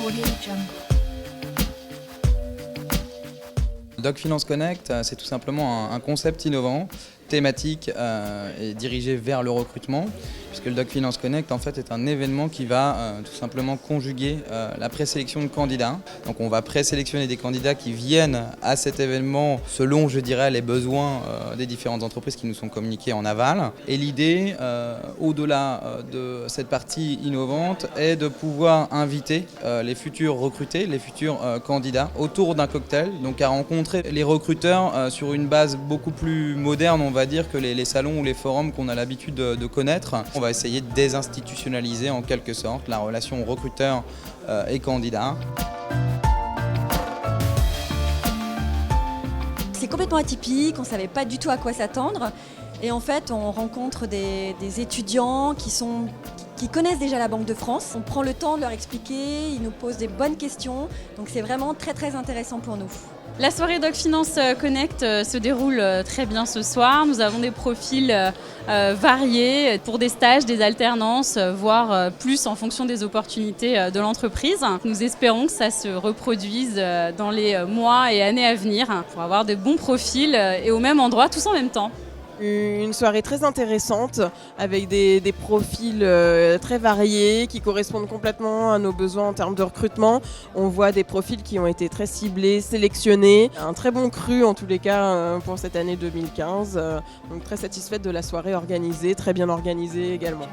Audio Jungle. Doc Finance Connect, c'est tout simplement un concept innovant, thématique et dirigé vers le recrutement, puisque le Doc Finance Connect en fait est un événement qui va tout simplement conjuguer la présélection de candidats. Donc on va présélectionner des candidats qui viennent à cet événement selon, je dirais, les besoins des différentes entreprises qui nous sont communiquées en aval. Et l'idée, au-delà de cette partie innovante, est de pouvoir inviter les futurs recrutés, les futurs candidats autour d'un cocktail, donc à rencontrer les recruteurs sur une base beaucoup plus moderne, on va dire, que les salons ou les forums qu'on a l'habitude de connaître. On va essayer de désinstitutionnaliser en quelque sorte la relation recruteur et candidat. C'est complètement atypique, on ne savait pas du tout à quoi s'attendre. Et en fait, on rencontre des étudiants qui connaissent déjà la Banque de France. On prend le temps de leur expliquer, ils nous posent des bonnes questions. Donc c'est vraiment très très intéressant pour nous. La soirée Doc Finance Connect se déroule très bien ce soir. Nous avons des profils variés pour des stages, des alternances, voire plus en fonction des opportunités de l'entreprise. Nous espérons que ça se reproduise dans les mois et années à venir pour avoir de bons profils et au même endroit, tous en même temps. Une soirée très intéressante avec des profils très variés qui correspondent complètement à nos besoins en termes de recrutement. On voit des profils qui ont été très ciblés, sélectionnés. Un très bon cru en tous les cas pour cette année 2015. Donc très satisfaite de la soirée organisée, très bien organisée également.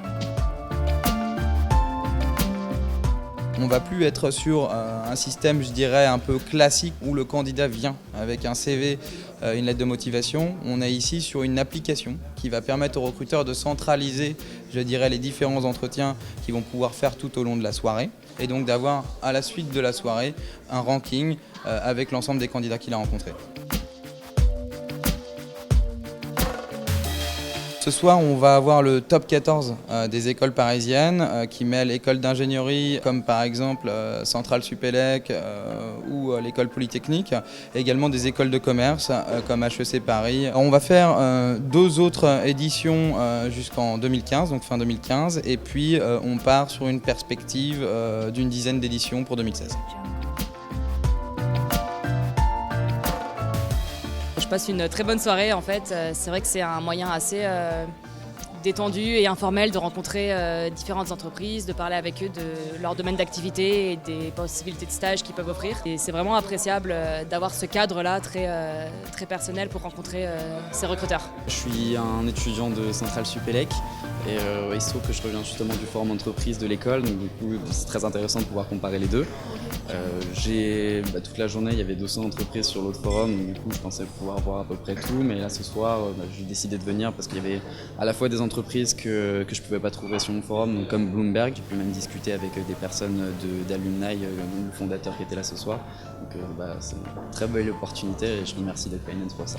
On ne va plus être sur un système, je dirais, un peu classique où le candidat vient avec un CV, une lettre de motivation. On est ici sur une application qui va permettre aux recruteurs de centraliser, je dirais, les différents entretiens qu'ils vont pouvoir faire tout au long de la soirée et donc d'avoir à la suite de la soirée un ranking avec l'ensemble des candidats qu'il a rencontrés. Ce soir, on va avoir le top 14 des écoles parisiennes qui mêlent écoles d'ingénierie comme par exemple Centrale Supélec ou l'école Polytechnique, et également des écoles de commerce comme HEC Paris. On va faire deux autres éditions jusqu'en 2015, donc fin 2015, et puis on part sur une perspective d'une dizaine d'éditions pour 2016. Je passe une très bonne soirée en fait. C'est vrai que c'est un moyen assez détendu et informel de rencontrer différentes entreprises, de parler avec eux de leur domaine d'activité et des possibilités de stage qu'ils peuvent offrir. Et c'est vraiment appréciable d'avoir ce cadre-là très personnel pour rencontrer ces recruteurs. Je suis un étudiant de Centrale Supélec et il se trouve que je reviens justement du forum entreprise de l'école, donc du coup c'est très intéressant de pouvoir comparer les deux. Toute la journée il y avait 200 entreprises sur l'autre forum, donc du coup je pensais pouvoir voir à peu près tout, mais là ce soir j'ai décidé de venir parce qu'il y avait à la fois des entreprises que je ne pouvais pas trouver sur mon forum, comme Bloomberg. J'ai pu même discuter avec des personnes d'Alumni, le fondateur qui était là ce soir. Donc c'est une très belle opportunité et je remercie Doc Finance pour ça.